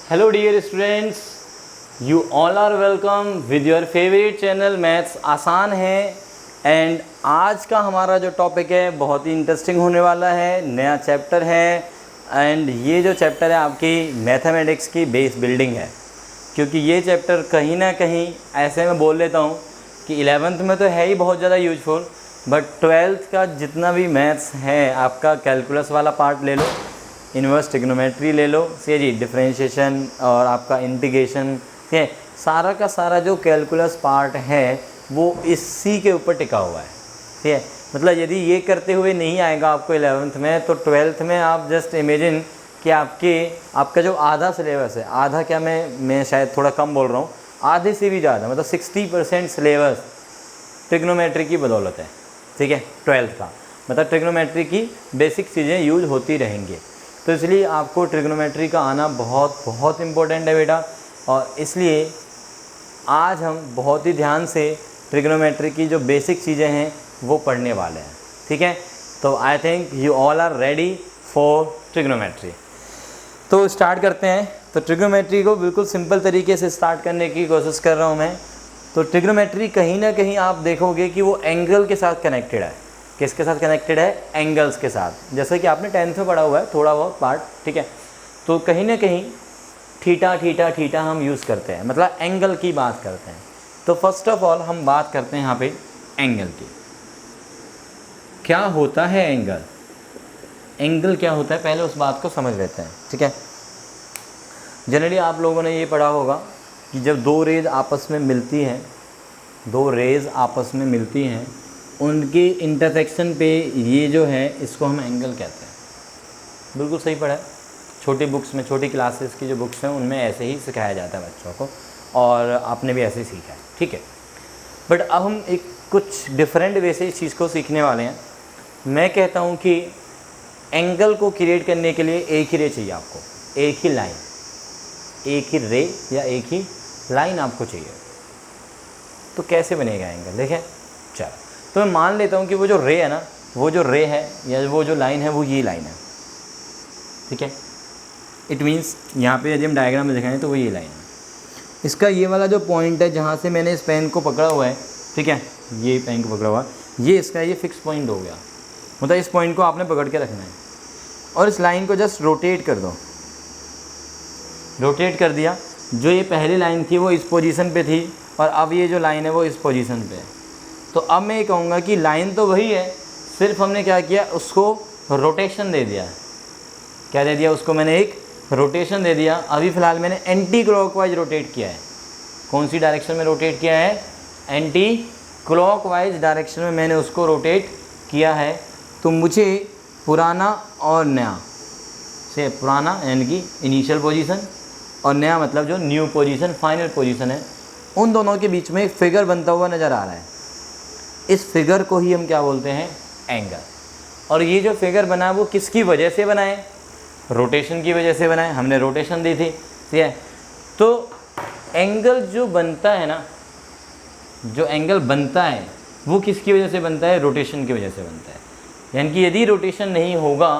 Hello dear students, you all are welcome with your favorite channel maths आसान है। And आज का हमारा जो टॉपिक है बहुत ही इंटरेस्टिंग होने वाला है, नया चैप्टर है। एंड ये जो चैप्टर है आपकी मैथमेटिक्स की बेस बिल्डिंग है, क्योंकि ये चैप्टर कहीं ना कहीं ऐसे मैं बोल लेता हूँ कि 11th में तो है ही बहुत ज़्यादा यूजफुल, बट 12th का जितना भी मैथ्स है आपका कैलकुलस वाला पार्ट ले लो, इन्वर्स ट्रिग्नोमेट्री ले लो, ठीक है जी, डिफरेंशिएशन और आपका इंटीग्रेशन, ठीक है, सारा का सारा जो कैलकुलस पार्ट है वो इसी के ऊपर टिका हुआ है। ठीक है, मतलब यदि ये करते हुए नहीं आएगा आपको 11th में, तो 12th में आप जस्ट इमेजिन कि आपका जो आधा सिलेबस है, आधा क्या, मैं शायद थोड़ा कम बोल रहा हूँ, आधे से भी ज़्यादा, मतलब 60% सिलेबस ट्रिग्नोमेट्री की बदौलत है। ठीक है, 12th का मतलब ट्रिग्नोमेट्री की बेसिक चीज़ें यूज होती रहेंगी, तो इसलिए आपको ट्रिग्नोमेट्री का आना बहुत बहुत इम्पोर्टेंट है बेटा। और इसलिए आज हम बहुत ही ध्यान से ट्रिग्नोमेट्री की जो बेसिक चीज़ें हैं वो पढ़ने वाले हैं। ठीक है, तो I think you all are ready for trigonometry. तो स्टार्ट करते हैं। तो ट्रिग्नोमेट्री को बिल्कुल सिंपल तरीके से स्टार्ट करने की कोशिश कर रहा हूँ मैं। तो ट्रिग्नोमेट्री कहीं ना कहीं आप देखोगे कि वो एंगल के साथ कनेक्टेड है। किसके साथ कनेक्टेड है? एंगल्स के साथ। जैसे कि आपने 10th में पढ़ा हुआ है थोड़ा बहुत पार्ट, ठीक है। तो कहीं ना कहीं थीटा हम यूज़ करते हैं, मतलब एंगल की बात करते हैं। तो फर्स्ट ऑफ ऑल हम बात करते हैं यहाँ पे एंगल की। क्या होता है एंगल? एंगल क्या होता है पहले उस बात को समझ लेते हैं। ठीक है, जनरली आप लोगों ने ये पढ़ा होगा कि जब दो रेज आपस में मिलती हैं, उनके इंटरसेक्शन पे ये जो है इसको हम एंगल कहते हैं। बिल्कुल सही पढ़ा है, छोटी बुक्स में, छोटी क्लासेस की जो बुक्स हैं उनमें ऐसे ही सिखाया जाता है बच्चों को, और आपने भी ऐसे ही सीखा है। ठीक है, बट अब हम एक कुछ डिफरेंट वे से इस चीज़ को सीखने वाले हैं। मैं कहता हूँ कि एंगल को क्रिएट करने के लिए एक ही रे चाहिए आपको, एक ही लाइन, एक ही रे या एक ही लाइन आपको चाहिए। तो कैसे बनेगा एंगल? देखें, चलो, तो मैं मान लेता हूँ कि वो जो रे है ना, वो जो रे है या वो जो लाइन है वो ये लाइन है। ठीक है, इट मीन्स यहाँ पे यदि हम डायग्राम में दिखाएं तो वो ये लाइन है। इसका ये वाला जो पॉइंट है जहाँ से मैंने इस पेन को पकड़ा हुआ है, ठीक है, ये पेन को पकड़ा हुआ है, ये इसका ये फिक्स पॉइंट हो गया। मतलब इस पॉइंट को आपने पकड़ के रखना है और इस लाइन को जस्ट रोटेट कर दो। रोटेट कर दिया, जो ये पहली लाइन थी वो इस पोजीशन पे थी और अब ये जो लाइन है वो इस पोजीशन पे है। तो अब मैं ये कहूँगा कि लाइन तो वही है, सिर्फ हमने क्या किया, उसको रोटेशन दे दिया। क्या दे दिया उसको? मैंने एक रोटेशन दे दिया। अभी फ़िलहाल मैंने एंटी क्लॉकवाइज रोटेट किया है। कौन सी डायरेक्शन में रोटेट किया है? एंटी क्लॉकवाइज डायरेक्शन में मैंने उसको रोटेट किया है। तो मुझे पुराना और नया से, पुराना यानी कि इनिशियल पोजीशन और नया मतलब जो न्यू पोजीशन, फाइनल पोजीशन है, उन दोनों के बीच में एक फिगर बनता हुआ नज़र आ रहा है। इस फिगर को ही हम क्या बोलते हैं? एंगल। और ये जो फिगर बना वो किसकी वजह से बना है? रोटेशन की वजह से बना है, हमने रोटेशन दी थी। ठीक है, तो एंगल जो बनता है ना, जो एंगल बनता है वो किसकी वजह से बनता है? रोटेशन की वजह से बनता है। यानी कि यदि रोटेशन नहीं होगा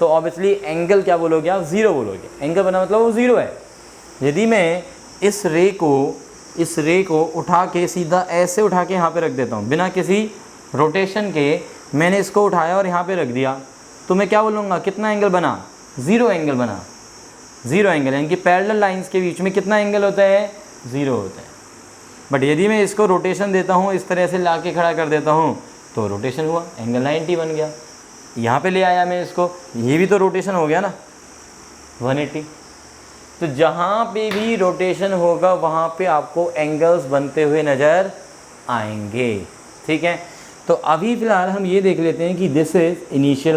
तो ऑब्वियसली एंगल क्या बोलोगे आप? ज़ीरो बोलोगे। एंगल बना मतलब वो ज़ीरो है। यदि मैं इस रे को उठा के सीधा ऐसे उठा के यहाँ पे रख देता हूँ बिना किसी रोटेशन के, मैंने इसको उठाया और यहाँ पे रख दिया, तो मैं क्या बोलूँगा? कितना एंगल बना? ज़ीरो एंगल बना। ज़ीरो एंगल यानी कि पैरेलल लाइंस के बीच में कितना एंगल होता है? ज़ीरो होता है। बट यदि मैं इसको रोटेशन देता हूँ, इस तरह से ला के खड़ा कर देता हूँ, तो रोटेशन हुआ, एंगल 90 बन गया। यहाँ पे ले आया मैं इसको, ये भी तो रोटेशन हो गया ना, 180। तो जहाँ पे भी रोटेशन होगा वहाँ पे आपको एंगल्स बनते हुए नज़र आएंगे। ठीक है, तो अभी फ़िलहाल हम ये देख लेते हैं कि दिस इज़ इनिशियल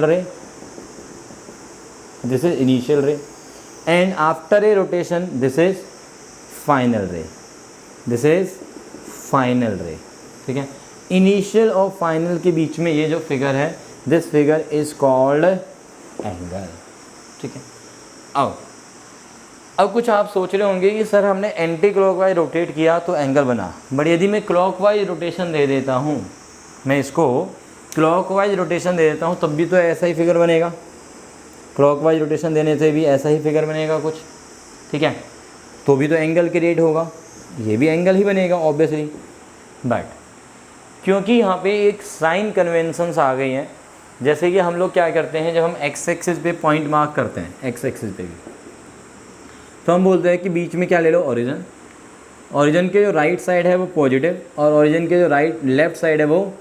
रे, and after a rotation this is final रे। ठीक है, इनिशियल और फाइनल के बीच में ये जो फिगर है, this figure is called angle. ठीक है, अब कुछ आप सोच रहे होंगे कि सर हमने एंटी क्लॉकवाइज रोटेट किया तो एंगल बना, बट यदि मैं क्लॉकवाइज रोटेशन दे देता हूँ, मैं इसको क्लॉकवाइज रोटेशन दे देता हूँ, तब भी तो ऐसा ही फिगर बनेगा। क्लॉकवाइज रोटेशन देने से भी ऐसा ही फिगर बनेगा कुछ। ठीक है, तो भी तो एंगल क्रिएट होगा, ये भी एंगल ही बनेगा ऑब्वियसली। बट क्योंकि यहाँ पे एक साइन कन्वेंशंस आ गई हैं, जैसे कि हम लोग क्या करते हैं, जब हम एक्स एक्सिस पे पॉइंट मार्क करते हैं, एक्स एक्सिस पे भी, तो हम बोलते हैं कि बीच में क्या ले लो, ओरिजिन। ओरिजिन के जो राइट साइड है वो पॉजिटिव, और ओरिजिन के जो लेफ़्ट साइड है वो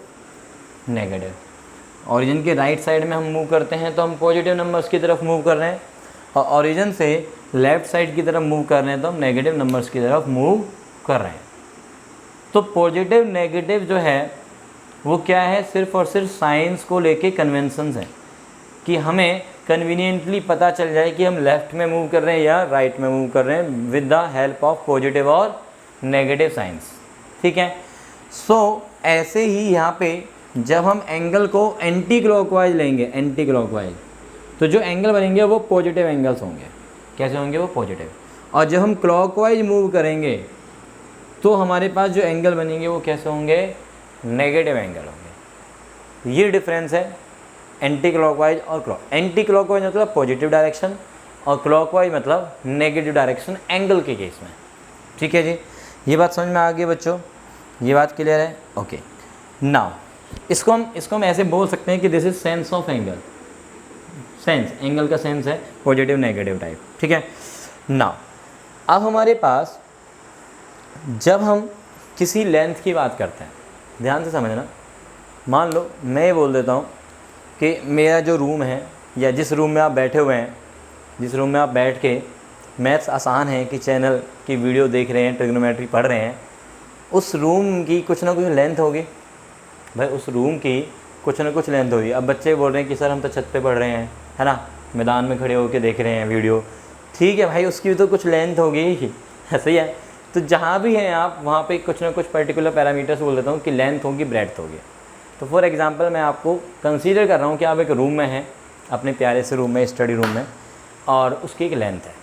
नेगेटिव। ओरिजिन के राइट साइड में हम मूव करते हैं तो हम पॉजिटिव नंबर्स की तरफ मूव कर रहे हैं, और ओरिजिन से लेफ़्ट साइड की तरफ मूव कर रहे हैं तो हम नेगेटिव नंबर्स की तरफ मूव कर रहे हैं। तो पॉजिटिव नेगेटिव जो है वो क्या है, सिर्फ और सिर्फ साइंस को लेके कन्वेंशंस हैं कि हमें कन्वीनियंटली पता चल जाए कि हम लेफ़्ट में मूव कर रहे हैं या राइट में मूव कर रहे हैं with the help of positive और नेगेटिव साइंस। ठीक है। सो ऐसे ही यहाँ पे जब हम एंगल को एंटी क्लॉकवाइज लेंगे, एंटी क्लॉकवाइज, तो जो एंगल बनेंगे वो पॉजिटिव एंगल्स होंगे। कैसे होंगे वो, पॉजिटिव। और जब हम क्लॉकवाइज मूव करेंगे तो हमारे पास जो एंगल बनेंगे वो कैसे होंगे, नेगेटिव एंगल होंगे। ये डिफरेंस है एंटी क्लॉकवाइज और एंटी क्लॉकवाइज मतलब पॉजिटिव डायरेक्शन, और क्लॉकवाइज मतलब नेगेटिव डायरेक्शन एंगल के केस में। ठीक है जी, ये बात समझ में आ गई बच्चों, ये बात क्लियर है। ओके, नाउ इसको हम ऐसे बोल सकते हैं कि this is sense of angle. Sense, angle का सेंस है पॉजिटिव नेगेटिव टाइप। ठीक है। नाउ अब हमारे पास जब हम किसी लेंथ की बात करते हैं, ध्यान से समझना, मान लो मैं ये बोल देता हूँ कि मेरा जो रूम है, या जिस रूम में आप बैठे हुए हैं, जिस रूम में आप बैठ के मैथ्स आसान है कि चैनल की वीडियो देख रहे हैं, ट्रिग्नोमेट्री पढ़ रहे हैं, उस रूम की कुछ ना कुछ लेंथ होगी भाई, उस रूम की कुछ ना कुछ लेंथ होगी। अब बच्चे बोल रहे हैं कि सर हम तो छत पे पढ़ रहे हैं, है ना, मैदान में खड़े होकर देख रहे हैं वीडियो। ठीक है भाई, उसकी भी तो कुछ लेंथ होगी, सही है। तो जहाँ भी हैं आप वहाँ पे कुछ ना कुछ पर्टिकुलर पैरामीटर्स बोल देता हूँ कि लेंथ होगी, ब्रेड्थ होगी। तो फॉर एग्जांपल मैं आपको कंसीडर कर रहा हूँ कि आप एक रूम में हैं, अपने प्यारे से रूम में, स्टडी रूम में, और उसकी एक लेंथ है।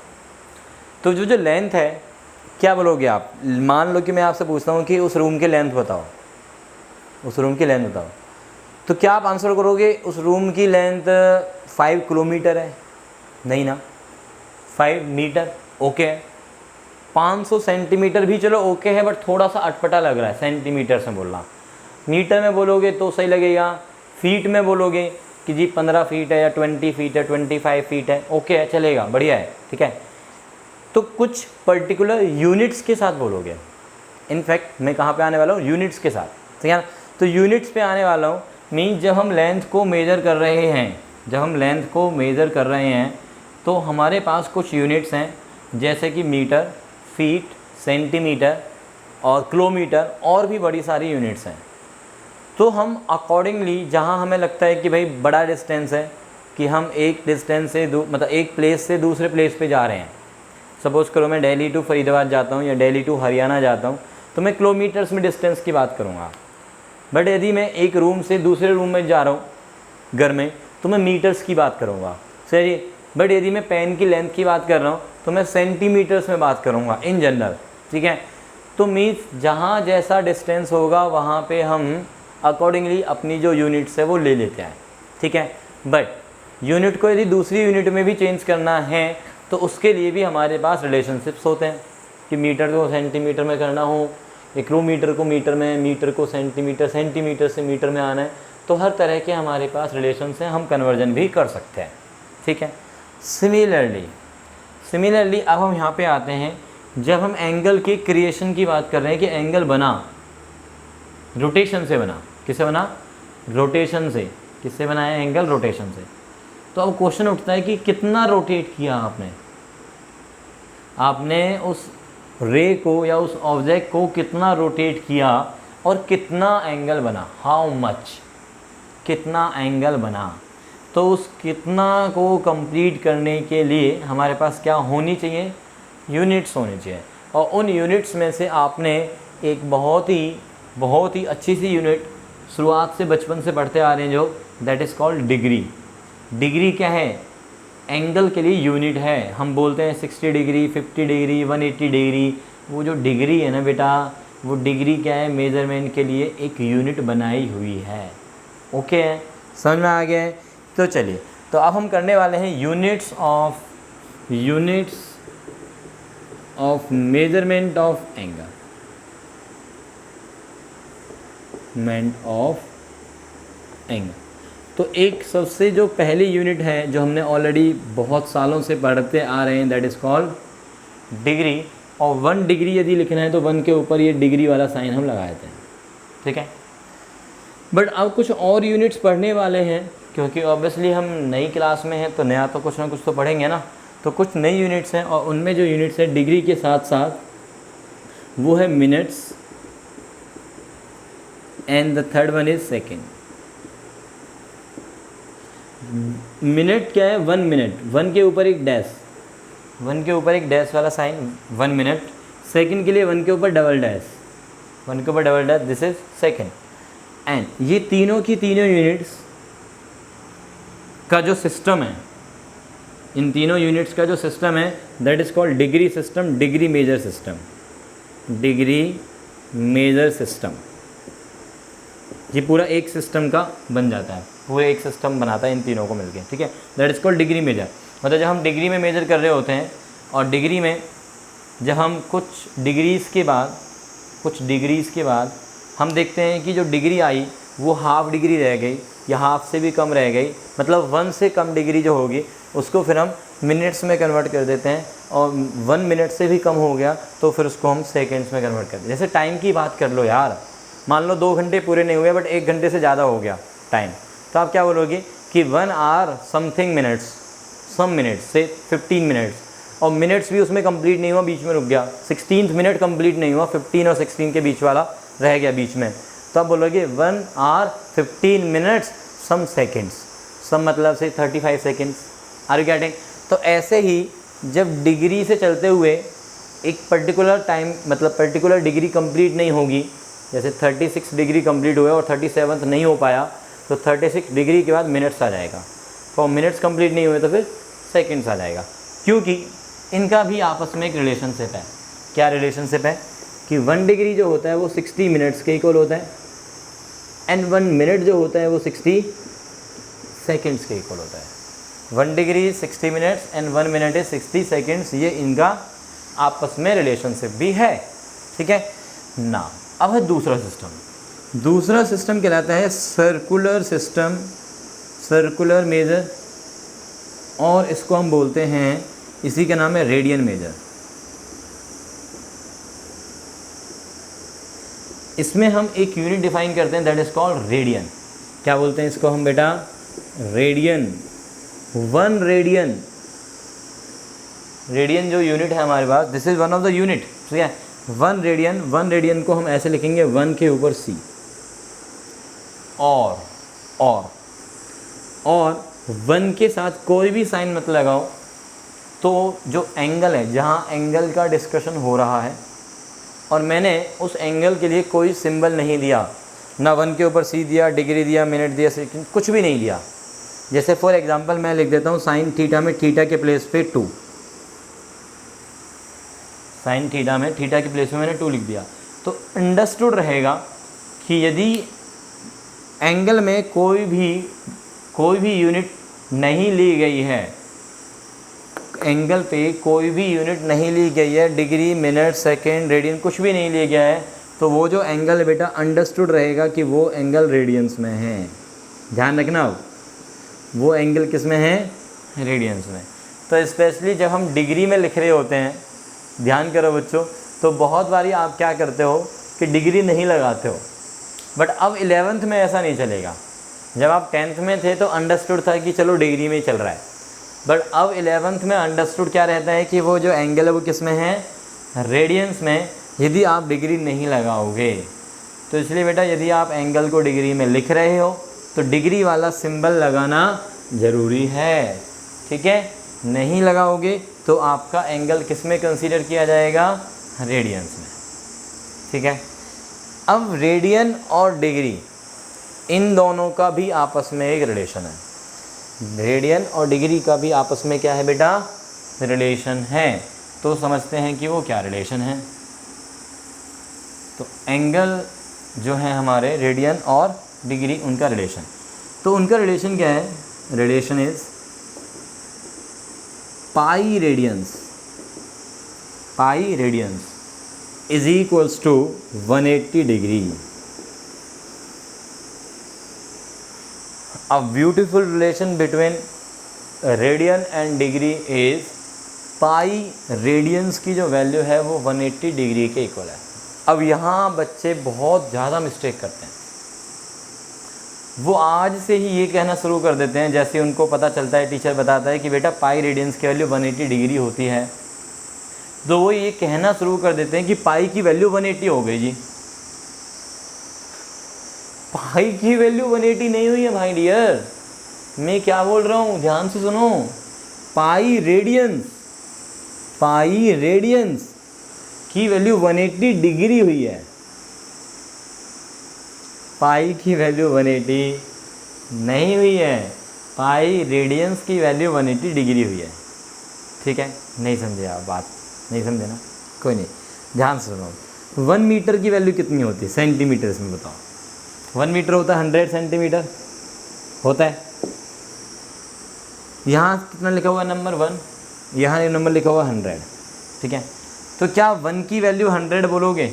तो जो लेंथ है, क्या बोलोगे आप, मान लो कि मैं आपसे पूछता हूँ कि उस रूम की लेंथ बताओ, उस रूम की लेंथ बताओ, तो क्या आप आंसर करोगे उस रूम की लेंथ 5 किलोमीटर है? नहीं ना, 5 मीटर ओके है। 500 सेंटीमीटर भी चलो ओके है, बट थोड़ा सा अटपटा लग रहा है सेंटीमीटर से बोलना। मीटर में बोलोगे तो सही लगेगा, फीट में बोलोगे कि जी 15 फीट है या 20 फीट है, 25 फीट है, ओके है, चलेगा, बढ़िया है। ठीक है। तो कुछ पर्टिकुलर यूनिट्स के साथ बोलोगे। इनफैक्ट मैं कहाँ पे आने वाला हूँ, यूनिट्स के साथ। ठीक है। तो यूनिट्स पे आने वाला हूँ, मीन जब हम लेंथ को मेज़र कर रहे हैं, जब हम लेंथ को मेज़र कर रहे हैं तो हमारे पास कुछ यूनिट्स हैं, जैसे कि मीटर, फीट, सेंटीमीटर और किलोमीटर, और भी बड़ी सारी यूनिट्स हैं। तो हम अकॉर्डिंगली जहाँ हमें लगता है कि भाई बड़ा डिस्टेंस है, कि हम एक डिस्टेंस से मतलब एक प्लेस से दूसरे प्लेस पे जा रहे हैं, सपोज़ करो मैं दिल्ली टू फरीदाबाद जाता हूँ या दिल्ली टू हरियाणा जाता हूँ, तो मैं किलोमीटर्स में डिस्टेंस की बात करूँगा। बट यदि मैं एक रूम से दूसरे रूम में जा रहा हूँ घर में, तो मैं मीटर्स की बात करूँगा, सही। बट यदि मैं पेन की लेंथ की बात कर रहा हूँ तो मैं सेंटीमीटर्स में बात करूँगा इन जनरल। ठीक है। तो मीन्स जहाँ जैसा डिस्टेंस होगा वहाँ पे हम अकॉर्डिंगली अपनी जो यूनिट्स है वो ले लेते हैं। ठीक है। बट यूनिट को यदि दूसरी यूनिट में भी चेंज करना है तो उसके लिए भी हमारे पास रिलेशनशिप्स होते हैं, कि मीटर को सेंटीमीटर में करना हो, एक किलोमीटर को मीटर में, मीटर को सेंटीमीटर, सेंटीमीटर से मीटर में आना है, तो हर तरह के हमारे पास रिलेशंस हैं, हम कन्वर्जन भी कर सकते हैं। ठीक है। सिमिलरली अब हम यहाँ पे आते हैं, जब हम एंगल की क्रिएशन की बात कर रहे हैं कि एंगल बना रोटेशन से, बना किससे बना, रोटेशन से। किससे बनाया एंगल, रोटेशन से। तो अब क्वेश्चन उठता है कि कितना रोटेट किया आपने उस रे को या उस ऑब्जेक्ट को कितना रोटेट किया और कितना एंगल बना, हाउ मच, कितना एंगल बना। तो उस कितना को कंप्लीट करने के लिए हमारे पास क्या होनी चाहिए, यूनिट्स होनी चाहिए। और उन यूनिट्स में से आपने एक बहुत ही अच्छी सी यूनिट शुरुआत से बचपन से पढ़ते आ रहे हैं, जो that is called degree. Degree क्या है, एंगल के लिए यूनिट है। हम बोलते हैं 60 डिग्री, 50 डिग्री, 180 डिग्री। वो जो डिग्री है ना बेटा, वो डिग्री क्या है, मेज़रमेंट के लिए एक यूनिट बनाई हुई है। ओके है, समझ में आ गया है। तो चलिए, तो अब हम करने वाले हैं units of measurement of angle, measurement of angle. तो एक सबसे जो पहली यूनिट है जो हमने ऑलरेडी बहुत सालों से पढ़ते आ रहे हैं, दैट इज़ कॉल्ड डिग्री। और 1 डिग्री यदि लिखना है तो 1 के ऊपर ये डिग्री वाला साइन हम लगा देते हैं, ठीक है। बट अब कुछ और यूनिट्स पढ़ने वाले हैं, क्योंकि ऑब्वियसली हम नई क्लास में हैं तो नया तो कुछ ना कुछ तो पढ़ेंगे ना। तो कुछ नई यूनिट्स हैं और उनमें जो यूनिट्स है डिग्री के साथ साथ वो है minutes, and the third one is second. Minute क्या है? 1 मिनट, 1 के ऊपर एक डैश, 1 के ऊपर एक डैश वाला साइन 1 मिनट। सेकंड के लिए 1 के ऊपर डबल डैश, 1 के ऊपर double dash, this is second. And ये तीनों की तीनों यूनिट्स का जो सिस्टम है, इन तीनों यूनिट्स का जो सिस्टम है that is called degree system, degree major system, degree major system. ये पूरा एक सिस्टम का बन जाता है, पूरे एक सिस्टम बनाता है इन तीनों को मिलके, ठीक है। That is called degree major. मतलब जब हम डिग्री में मेजर कर रहे होते हैं और डिग्री में जब हम कुछ डिग्रीज़ के बाद हम देखते हैं कि जो डिग्री आई वो हाफ डिग्री रह गई या हाफ से भी कम रह गई, मतलब 1 से कम डिग्री जो होगी उसको फिर हम मिनट्स में कन्वर्ट कर देते हैं, और 1 मिनट से भी कम हो गया तो फिर उसको हम सेकेंड्स में कन्वर्ट कर देते हैं। जैसे टाइम की बात कर लो यार, मान लो 2 घंटे पूरे नहीं हुए बट 1 घंटे से ज़्यादा हो गया टाइम, तो आप क्या बोलोगे कि 1 hour something minutes, some minutes से 15 मिनट्स, और मिनट्स भी उसमें कंप्लीट नहीं हुआ, बीच में रुक गया, 16th मिनट कंप्लीट नहीं हुआ, 15 और 16 के बीच वाला रह गया बीच में, तो आप बोलोगे 1 आवर 15 मिनट्स सम सेकेंड्स, सम मतलब से 35 सेकेंड्स। Are you getting? तो ऐसे ही जब डिग्री से चलते हुए एक पर्टिकुलर टाइम, मतलब पर्टिकुलर डिग्री कंप्लीट नहीं होगी, जैसे 36 डिग्री कंप्लीट हुए और 37th नहीं हो पाया, तो 36 डिग्री के बाद मिनट्स आ जाएगा, तो मिनट्स कंप्लीट नहीं हुए तो फिर सेकंड्स आ जाएगा, क्योंकि इनका भी आपस में एक रिलेशनशिप है। क्या रिलेशनशिप है? कि 1 डिग्री जो होता है वो 60 मिनट्स के इक्वल होता है, एंड 1 मिनट जो होता है वो 60 सेकेंड्स के इक्वल होता है। 1 degree 60 minutes and 1 minute is 60 seconds, ये इनका आपस में रिलेशनशिप भी है, ठीक है ना। अब है दूसरा सिस्टम। दूसरा सिस्टम कहलाता है सर्कुलर सिस्टम, सर्कुलर मेजर, और इसको हम बोलते हैं, इसी का नाम है रेडियन मेजर। इसमें हम एक यूनिट डिफाइन करते हैं दैट इज कॉल्ड रेडियन। क्या बोलते हैं इसको हम बेटा? रेडियन। 1 रेडियन, रेडियन जो यूनिट है हमारे पास, this is one of the unit, ठीक है। 1 रेडियन, 1 रेडियन को हम ऐसे लिखेंगे 1 के ऊपर C, और 1 के साथ कोई भी साइन मत लगाओ, तो जो एंगल है, जहाँ एंगल का डिस्कशन हो रहा है, और मैंने उस एंगल के लिए कोई सिंबल नहीं दिया, ना 1 के ऊपर C दिया, डिग्री दिया, मिनट दिया, सेकंड, कुछ भी नहीं दिया। जैसे फॉर एग्जांपल मैं लिख देता हूँ साइन थीटा में थीटा के प्लेस पे 2, साइन थीटा में थीटा के प्लेस में मैंने 2 लिख दिया, तो अंडरस्टूड रहेगा कि यदि एंगल में कोई भी यूनिट नहीं ली गई है, एंगल पे कोई भी यूनिट नहीं ली गई है, डिग्री, मिनट, सेकेंड, रेडियन कुछ भी नहीं लिया गया है, तो वो जो एंगल है बेटा अंडरस्टूड रहेगा कि वो एंगल रेडियंस में है। ध्यान रखना, वो एंगल किस में है? रेडियंस में। तो स्पेशली जब हम डिग्री में लिख रहे होते हैं, ध्यान करो बच्चों, तो बहुत बारी आप क्या करते हो कि डिग्री नहीं लगाते हो, बट अब 11th में ऐसा नहीं चलेगा। जब आप 10th में थे तो अंडरस्टूड था कि चलो डिग्री में ही चल रहा है, बट अब 11th में अंडरस्टूड क्या रहता है कि वो जो एंगल है वो किस में है? रेडियंस में, यदि आप डिग्री नहीं लगाओगे। तो इसलिए बेटा यदि आप एंगल को डिग्री में लिख रहे हो तो डिग्री वाला सिंबल लगाना ज़रूरी है, ठीक है। नहीं लगाओगे तो आपका एंगल किस में कंसीडर किया जाएगा? रेडियंस में, ठीक है। अब रेडियन और डिग्री, इन दोनों का भी आपस में एक रिलेशन है। रेडियन और डिग्री का भी आपस में क्या है बेटा? रिलेशन है। तो समझते हैं कि वो क्या रिलेशन है। तो एंगल जो है हमारे रेडियन और डिग्री, उनका रिलेशन, तो उनका रिलेशन क्या है? Relation is pi radians. Pi radians is equals to 180 degree. A beautiful relation between radian and degree is pi radians की जो वैल्यू है वो 180 डिग्री के इक्वल है। अब यहाँ बच्चे बहुत ज़्यादा मिस्टेक करते हैं। वो आज से ही ये कहना शुरू कर देते हैं, जैसे उनको पता चलता है, टीचर बताता है कि बेटा पाई रेडियंस की वैल्यू 180 डिग्री होती है, तो वो ये कहना शुरू कर देते हैं कि पाई की वैल्यू 180 हो गई जी। पाई की वैल्यू 180 नहीं हुई है भाई डियर, मैं क्या बोल रहा हूँ ध्यान से सुनो। पाई रेडियंस की वैल्यू 180 डिग्री हुई है। पाई की वैल्यू 180 नहीं हुई है, पाई रेडियंस की वैल्यू 180 डिग्री हुई है। ठीक है, नहीं समझे आप, बात नहीं समझे ना, कोई नहीं, ध्यान से सुनो। 1 मीटर की वैल्यू कितनी होती है सेंटीमीटर्स में बताओ। 1 मीटर होता है 100 सेंटीमीटर होता है। यहाँ कितना लिखा हुआ है नंबर 1, यहाँ नंबर लिखा हुआ 100। ठीक है, तो क्या 1 की वैल्यू 100 बोलोगे?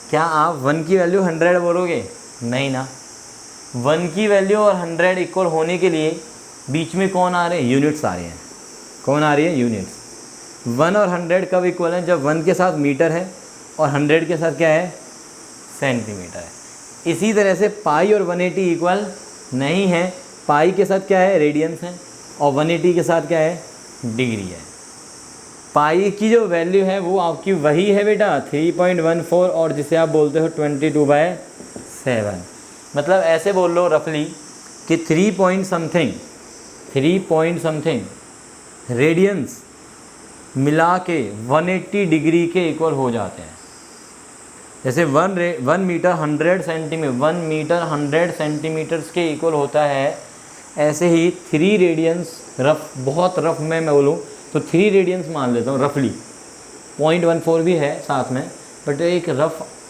क्या आप 1 की वैल्यू 100 बोलोगे? नहीं ना। 1 की वैल्यू और 100 इक्वल होने के लिए बीच में कौन आ रहे हैं? यूनिट्स आ रही हैं। कौन आ रही है? यूनिट्स। 1 और 100 कब इक्वल है? जब 1 के साथ मीटर है और 100 के साथ क्या है? सेंटीमीटर है। इसी तरह से पाई और 180 इक्वल नहीं है। पाई के साथ क्या है? रेडियंस है, और 180 के साथ क्या है? डिग्री है। पाई की जो वैल्यू है वो आपकी वही है बेटा 3.14, और जिसे आप बोलते हो 22/7। मतलब ऐसे बोल लो रफली कि 3 पॉइंट समथिंग रेडियंस मिला के 180 डिग्री के इक्वल हो जाते हैं। जैसे 1 मीटर 100 सेंटीमीटर 1 मीटर 100 सेंटीमीटर्स के इक्वल होता है, ऐसे ही 3 रेडियंस बहुत रफ में मैं बोलूँ तो 3 रेडियंस मान लेता हूँ रफली। 0.14 भी है साथ में, बट एक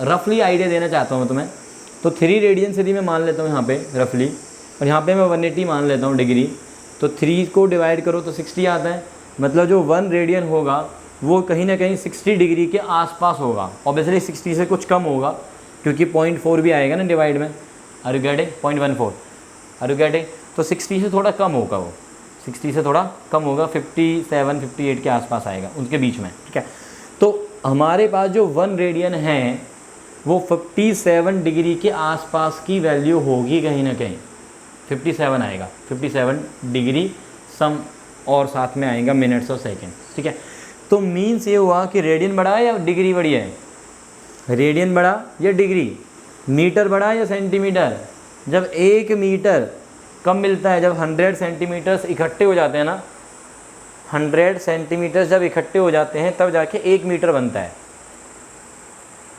रफली आइडिया देना चाहता हूँ मैं तुम्हें। तो 3 रेडियंस यदि मैं मान लेता हूँ यहाँ पे रफली, और यहाँ पे मैं 180 मान लेता हूँ डिग्री, तो 3 को डिवाइड करो तो 60 आता है। मतलब जो 1 रेडियन होगा वो कहीं ना कहीं 60 डिग्री के आसपास होगा। ऑब्वियसली 60 से कुछ कम होगा, क्योंकि 0.4 भी आएगा ना डिवाइड में। Are you getting? 0.14 are you getting? तो 60 से थोड़ा कम होगा, वो 60 से थोड़ा कम होगा, 57 58 के आसपास आएगा, उनके बीच में। ठीक है, तो हमारे पास जो 1 रेडियन है वो 57 डिग्री के आसपास की वैल्यू होगी, कहीं ना कहीं 57 आएगा, 57 डिग्री सम, और साथ में आएगा मिनट्स और सेकेंड। ठीक है, तो मीन्स ये हुआ कि रेडियन बढ़ा या डिग्री बढ़ी है? रेडियन बढ़ा या डिग्री? मीटर बढ़ा या सेंटीमीटर? जब 1 मीटर कब मिलता है? जब 100 सेंटीमीटर्स इकट्ठे हो जाते हैं ना। 100 सेंटीमीटर्स जब इकट्ठे हो जाते हैं तब जाके 1 मीटर बनता है।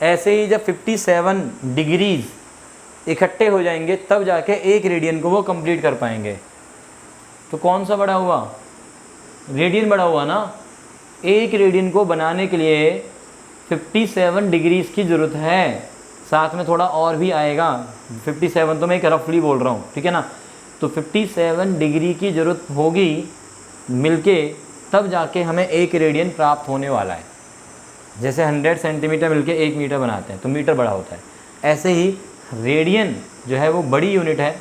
ऐसे ही जब 57 डिग्रीज इकट्ठे हो जाएंगे तब जाके 1 रेडियन को वो कंप्लीट कर पाएंगे। तो कौन सा बड़ा हुआ? रेडियन बड़ा हुआ ना। 1 रेडियन को बनाने के लिए 57 डिग्रीज की ज़रूरत है, साथ में थोड़ा और भी आएगा। 57 तो मैं एक रफली बोल रहा हूँ, ठीक है ना। तो 57 डिग्री की ज़रूरत होगी मिलके, तब जाके हमें 1 रेडियन प्राप्त होने वाला है। जैसे 100 सेंटीमीटर मिलके 1 मीटर बनाते हैं तो मीटर बड़ा होता है, ऐसे ही रेडियन जो है वो बड़ी यूनिट है।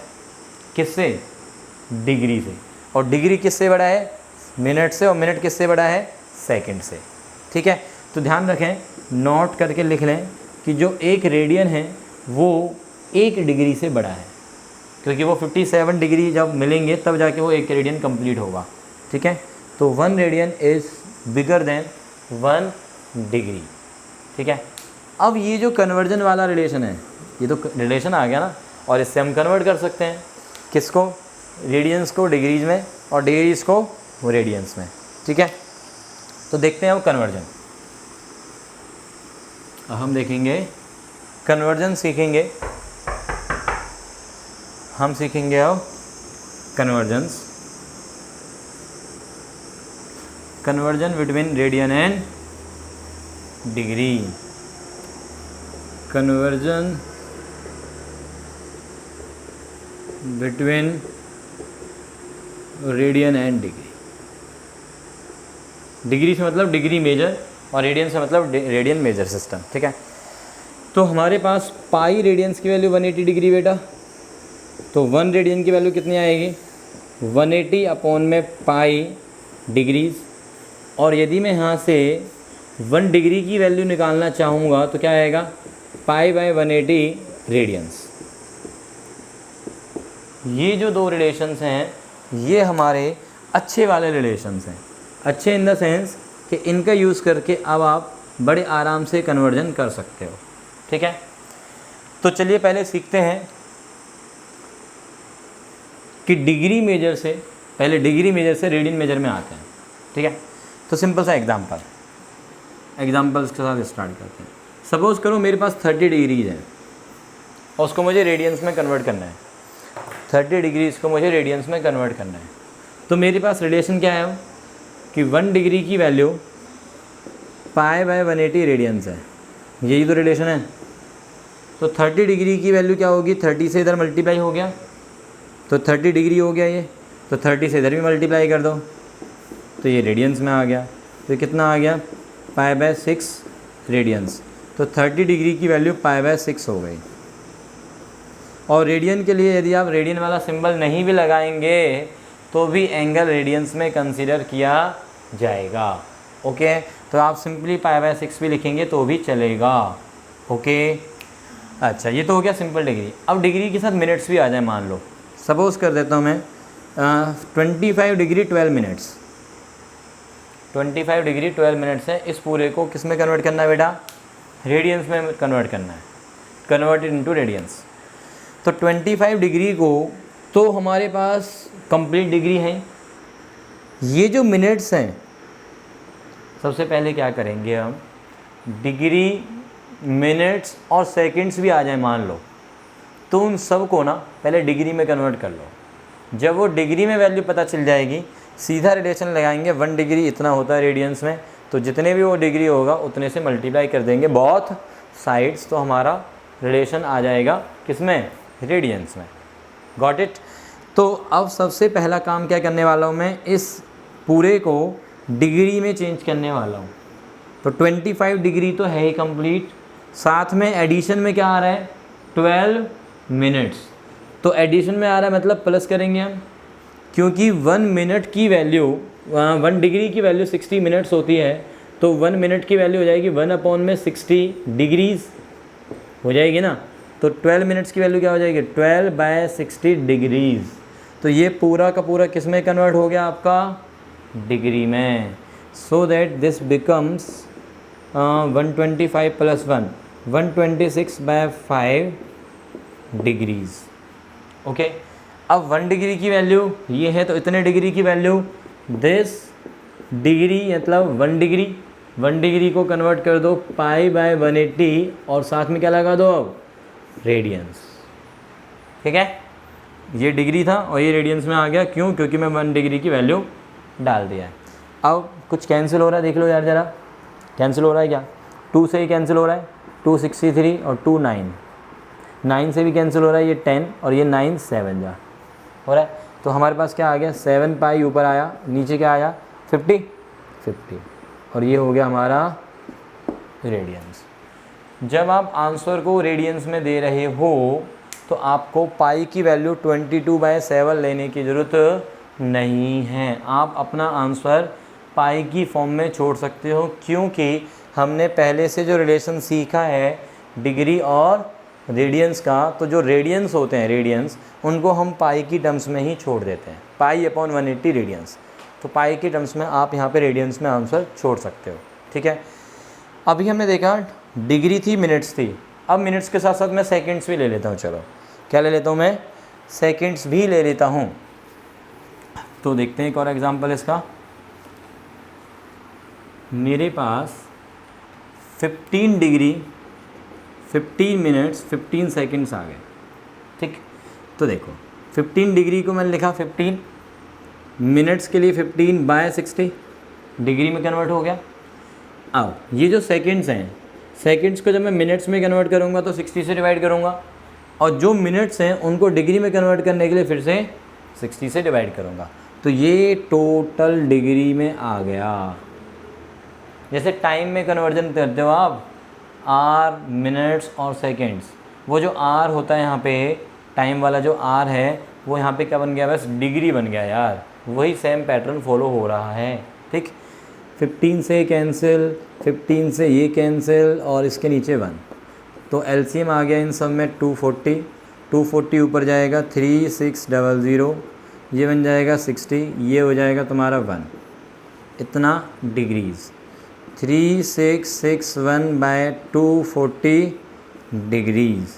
किससे? डिग्री से। और डिग्री किससे बड़ा है? मिनट से। और मिनट किससे बड़ा है? सेकंड से। ठीक है, तो ध्यान रखें, नोट करके लिख लें कि जो 1 रेडियन है वो 1 डिग्री से बड़ा है, क्योंकि वो 57 डिग्री जब मिलेंगे तब जाके वो 1 रेडियन कंप्लीट होगा। ठीक है, तो 1 radian is bigger than 1 degree. ठीक है, अब ये जो कन्वर्जन वाला रिलेशन है, ये तो रिलेशन आ गया ना, और इससे हम कन्वर्ट कर सकते हैं किसको? रेडियंस को डिग्रीज में, और डिग्रीज को रेडियंस में। ठीक है, तो देखते हैं अब कन्वर्जन। अब हम देखेंगे कन्वर्जन, सीखेंगे हम, सीखेंगे अब conversion between radian and degree. Conversion between radian and degree. Degree से मतलब डिग्री मेजर और रेडियन से मतलब रेडियन मेजर सिस्टम, ठीक है। तो हमारे पास पाई रेडियंस की वैल्यू 180 डिग्री बेटा, तो 1 रेडियन की वैल्यू कितनी आएगी 180 अपॉन में पाई डिग्रीज। और यदि मैं यहाँ से 1 डिग्री की वैल्यू निकालना चाहूँगा तो क्या आएगा पाई बाय 180 रेडियंस। ये जो दो रिलेशंस हैं ये हमारे अच्छे वाले रिलेशंस हैं। अच्छे इन द सेंस कि इनका यूज़ करके अब आप बड़े आराम से कन्वर्जन कर सकते हो, ठीक है। तो चलिए पहले सीखते हैं कि डिग्री मेजर से पहले डिग्री मेजर से रेडियन मेजर में आते हैं, ठीक है। तो सिंपल सा एग्जाम्पल्स के साथ स्टार्ट करते हैं। सपोज़ करो मेरे पास 30 डिग्रीज है और उसको मुझे रेडियंस में कन्वर्ट करना है। 30 डिग्रीज को मुझे रेडियंस में कन्वर्ट करना है। तो मेरे पास रिलेशन क्या है कि 1 डिग्री की वैल्यू पाई बाय 180 रेडियंस है, यही तो रिलेशन है। तो 30 डिग्री की वैल्यू क्या होगी 30 से इधर मल्टीप्लाई हो गया तो 30 डिग्री हो गया ये, तो 30 से इधर भी मल्टीप्लाई कर दो तो ये रेडियंस में आ गया। तो कितना आ गया पाई बाय 6 रेडियंस। तो 30 डिग्री की वैल्यू पाई बाय 6 हो गई। और रेडियन के लिए यदि आप रेडियन वाला सिंबल नहीं भी लगाएंगे तो भी एंगल रेडियंस में कंसीडर किया जाएगा, ओके। तो आप सिंपली पाई बाय 6 भी लिखेंगे तो भी चलेगा, ओके। अच्छा ये तो हो गया सिंपल डिग्री। अब डिग्री के साथ मिनट्स भी आ जाए, मान लो सपोज़ कर देता हूँ मैं 25 डिग्री 12 मिनट्स। 25 डिग्री 12 मिनट्स है। इस पूरे को किस में कन्वर्ट करना है बेटा रेडियंस में कन्वर्ट करना है, कन्वर्टेड इनटू रेडियंस। तो 25 डिग्री को तो हमारे पास कंप्लीट डिग्री है। ये जो मिनट्स हैं सबसे पहले क्या करेंगे हम डिग्री मिनट्स और सेकंड्स भी आ जाए मान लो, तो उन सब को ना पहले डिग्री में कन्वर्ट कर लो। जब वो डिग्री में वैल्यू पता चल जाएगी सीधा रिलेशन लगाएंगे 1 डिग्री इतना होता है रेडियंस में, तो जितने भी वो डिग्री होगा उतने से मल्टीप्लाई कर देंगे बोथ साइड्स, तो हमारा रिलेशन आ जाएगा किसमें रेडियंस में। Got it. तो अब सबसे पहला काम क्या करने वाला हूँ मैं इस पूरे को डिग्री में चेंज करने वाला हूँ। तो 25 डिग्री तो है ही कंप्लीट, साथ में एडिशन में क्या आ रहा है 12 मिनट्स। तो एडिशन में आ रहा है मतलब प्लस करेंगे हम, क्योंकि 1 मिनट की वैल्यू 1 डिग्री की वैल्यू 60 मिनट्स होती है। तो 1 मिनट की वैल्यू हो जाएगी 1 अपॉन में 60 डिग्रीज हो जाएगी ना। तो 12 मिनट्स की वैल्यू क्या हो जाएगी 12 बाय 60 डिग्रीज। तो ये पूरा का पूरा किस में कन्वर्ट हो गया आपका डिग्री में। So that this becomes 125 plus 1 126 by 5 degrees, okay. अब 1 डिग्री की वैल्यू ये है तो इतने डिग्री की वैल्यू दिस डिग्री मतलब 1 डिग्री को कन्वर्ट कर दो पाई बाय 180 और साथ में क्या लगा दो अब रेडियंस, ठीक है। ये डिग्री था और ये रेडियंस में आ गया, क्यों क्योंकि मैं 1 डिग्री की वैल्यू डाल दिया है। अब कुछ कैंसिल हो रहा है देख लो यार ज़रा, कैंसिल हो रहा है क्या 2 से ही कैंसिल हो रहा है 263 और 2 9 से भी कैंसिल हो रहा है ये 10 और ये 9 7 जा हो रहा है। तो हमारे पास क्या आ गया 7 पाई ऊपर आया, नीचे क्या आया 50 और ये हो गया हमारा रेडियंस। जब आप आंसर को रेडियंस में दे रहे हो तो आपको पाई की वैल्यू 22/7 लेने की ज़रूरत नहीं है। आप अपना आंसर पाई की फॉर्म में छोड़ सकते हो, क्योंकि हमने पहले से जो रिलेशन सीखा है डिग्री और रेडियंस का, तो जो रेडियंस होते हैं रेडियंस उनको हम पाई की टर्म्स में ही छोड़ देते हैं, पाई अपॉन 180 रेडियंस। तो पाई की टर्म्स में आप यहाँ पे रेडियंस में आंसर छोड़ सकते हो, ठीक है। अभी हमने देखा डिग्री थी मिनट्स थी, अब मिनट्स के साथ साथ मैं सेकंड्स भी ले लेता हूँ। चलो क्या ले लेता हूँ मैं सेकंड्स भी ले लेता हूँ। तो देखते हैं एक और एग्जांपल इसका। मेरे पास 15 डिग्री 15 मिनट्स 15 सेकंड्स आ गए, ठीक। तो देखो 15 डिग्री को मैंने लिखा 15 मिनट्स के लिए 15 बाय 60 डिग्री में कन्वर्ट हो गया। अब ये जो सेकंड्स हैं सेकंड्स को जब मैं मिनट्स में कन्वर्ट करूँगा तो 60 से डिवाइड करूँगा, और जो मिनट्स हैं उनको डिग्री में कन्वर्ट करने के लिए फिर से 60 से डिवाइड करूँगा। तो ये टोटल डिग्री में आ गया, जैसे टाइम में कन्वर्जन करते हो आप, आर, मिनट्स और सेकेंड्स, वो जो आर होता है यहाँ पे, टाइम वाला जो आर है, वो यहाँ पे क्या बन गया, बस डिग्री बन गया यार। वही सेम पैटर्न फॉलो हो रहा है, ठीक। 15 से कैंसिल, 15 से ये कैंसिल और इसके नीचे 1, तो एलसीएम आ गया इन सब में 240। 240 ऊपर जाएगा 3600, ये बन जाएगा 60, ये हो जाएगा तुम्हारा 1, इतना डिग्रीज़। 3661/240 डिग्रीज़।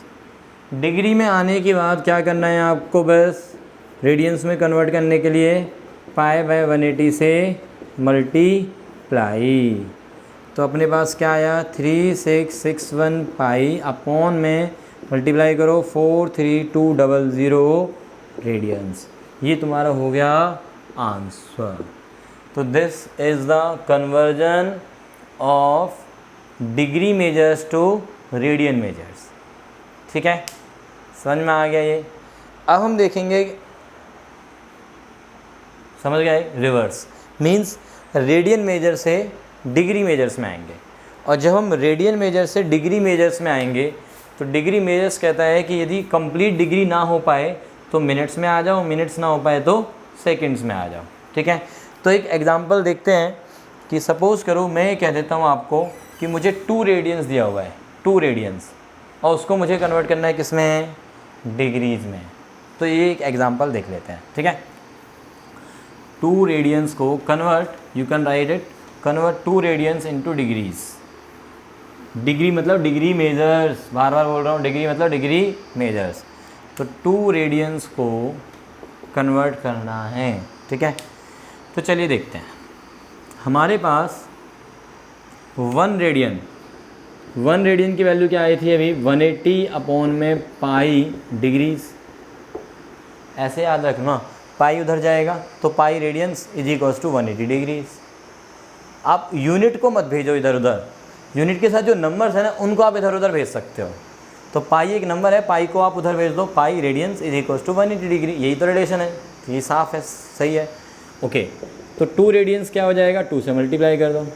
डिग्री में आने के बाद क्या करना है आपको, बस रेडियंस में कन्वर्ट करने के लिए π/180 से मल्टीप्लाई। तो अपने पास क्या आया, 3661 पाई अपॉन में मल्टीप्लाई करो 43200 रेडियंस, ये तुम्हारा हो गया आंसर। तो this is the conversion of degree measures to radian measures, ठीक है, समझ में आ गया ये। अब हम देखेंगे, समझ गए, रिवर्स मीन्स रेडियन मेजर से डिग्री मेजर्स में आएंगे, और जब हम रेडियन मेजर से डिग्री मेजर्स में आएंगे तो डिग्री मेजर्स कहता है कि यदि कंप्लीट डिग्री ना हो पाए तो मिनट्स में आ जाओ, मिनट्स ना हो पाए तो सेकंड्स में आ जाओ, ठीक है। तो एक एग्जांपल देखते हैं कि सपोज़ करो मैं ये कह देता हूँ आपको कि मुझे 2 रेडियंस दिया हुआ है, 2 रेडियंस, और उसको मुझे कन्वर्ट करना है किस में, डिग्रीज़ में। तो ये एक एग्जांपल देख लेते हैं, ठीक है। 2 रेडियंस को convert, you can write it, convert 2 radians into degrees. Degree मतलब डिग्री मेजर्स, बार बार बोल रहा हूँ, डिग्री मतलब डिग्री मेजर्स। तो 2 रेडियंस को कन्वर्ट करना है, ठीक है। तो चलिए देखते हैं, हमारे पास 1 रेडियन की वैल्यू क्या आई थी अभी, 180 अपॉन में पाई डिग्रीज। ऐसे याद रखना, पाई उधर जाएगा तो pi radians is equals to 180 degrees. आप यूनिट को मत भेजो इधर उधर, यूनिट के साथ जो नंबर्स है ना उनको आप इधर उधर भेज सकते हो। तो पाई एक नंबर है, पाई को आप उधर भेज दो, pi radians is equals to 180 degree, यही तो रिलेशन है, ये साफ है, सही है, ओके। तो 2 रेडियंस क्या हो जाएगा, 2 से मल्टीप्लाई कर दो,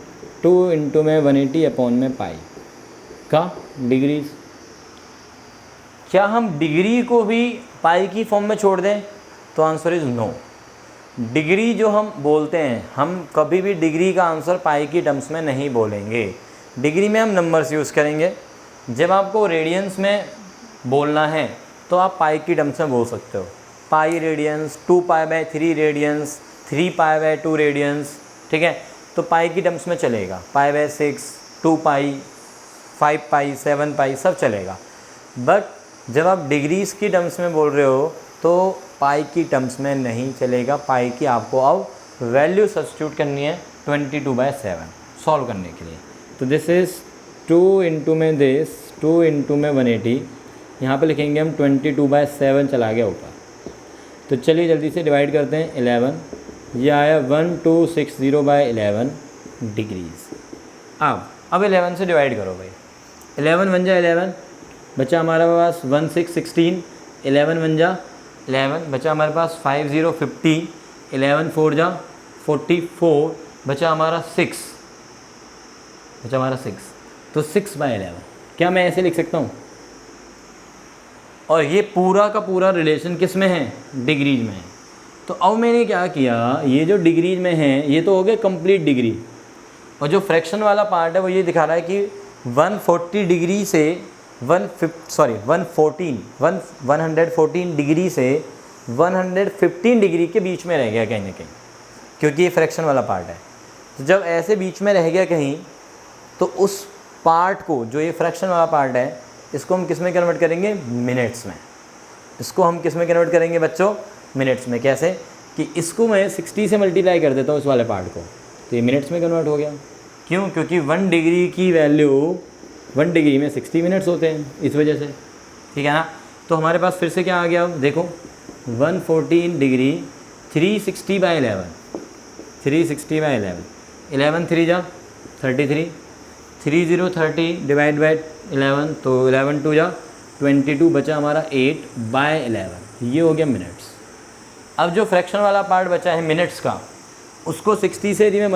2 इंटू में 180 अपॉन में पाई का डिग्रीज। क्या हम डिग्री को भी पाई की फॉर्म में छोड़ दें, तो आंसर इज़ नो। डिग्री जो हम बोलते हैं, हम कभी भी डिग्री का आंसर पाई की टर्म्स में नहीं बोलेंगे। डिग्री में हम नंबर्स यूज़ करेंगे। जब आपको रेडियंस में बोलना है तो आप पाई की टर्म्स में बोल सकते हो, पाई रेडियंस, 2π/3 रेडियंस, 3π/2 रेडियंस, ठीक है। तो पाई की टर्म्स में चलेगा, π/6, 2π, 5π, 7π सब चलेगा। बट जब आप डिग्रीज़ की टर्म्स में बोल रहे हो तो पाई की टर्म्स में नहीं चलेगा। पाई की आपको अब वैल्यू सब्स्टिट्यूट करनी है 22/7 सॉल्व करने के लिए। तो दिस इज़ 2 इंटू में दिस, 2 इंटू में 180, यहाँ पे लिखेंगे हम 22/7 चला गया ऊपर। तो चलिए जल्दी से डिवाइड करते हैं, 11, ये आया 1260/11 डिग्रीज़। अब 11 से डिवाइड करो भाई, 11 बन जा 11, बचा हमारा पास 1616, 11 बन जा 11, बचा हमारे पास 5050, 11 4 जा 44, बचा हमारा 6, तो 6/11 क्या मैं ऐसे लिख सकता हूँ। और ये पूरा का पूरा रिलेशन किस में है, डिग्रीज में है। तो अब मैंने क्या किया, ये जो डिग्रीज में है ये तो हो गया कंप्लीट डिग्री, और जो फ्रैक्शन वाला पार्ट है वो ये दिखा रहा है कि 114 डिग्री से 114 डिग्री से 115 डिग्री के बीच में रह गया कहीं ना कहीं, क्योंकि ये फ्रैक्शन वाला पार्ट है। तो जब ऐसे बीच में रह गया कहीं, तो उस पार्ट को, जो ये फ्रैक्शन वाला पार्ट है, इसको हम किस में कन्वर्ट करेंगे, मिनट्स में। इसको हम किस में कन्वर्ट करेंगे बच्चों, मिनट्स में। कैसे कि इसको मैं 60 से मल्टीप्लाई कर देता हूँ इस वाले पार्ट को, तो ये मिनट्स में कन्वर्ट हो गया। क्यों, क्योंकि 1 डिग्री की वैल्यू 1 डिग्री में 60 मिनट्स होते हैं, इस वजह से, ठीक है ना। तो हमारे पास फिर से क्या आ गया, देखो 114 डिग्री 360/11, 360/11, 11 3 जा 33, 3030 डिवाइड बाई 11, तो 11 2 जा 22, बचा हमारा 8/11, ये हो गया मिनट्स। अब जो फ्रैक्शन वाला पार्ट बचा है मिनट्स का, उसको 60 से यदि मैं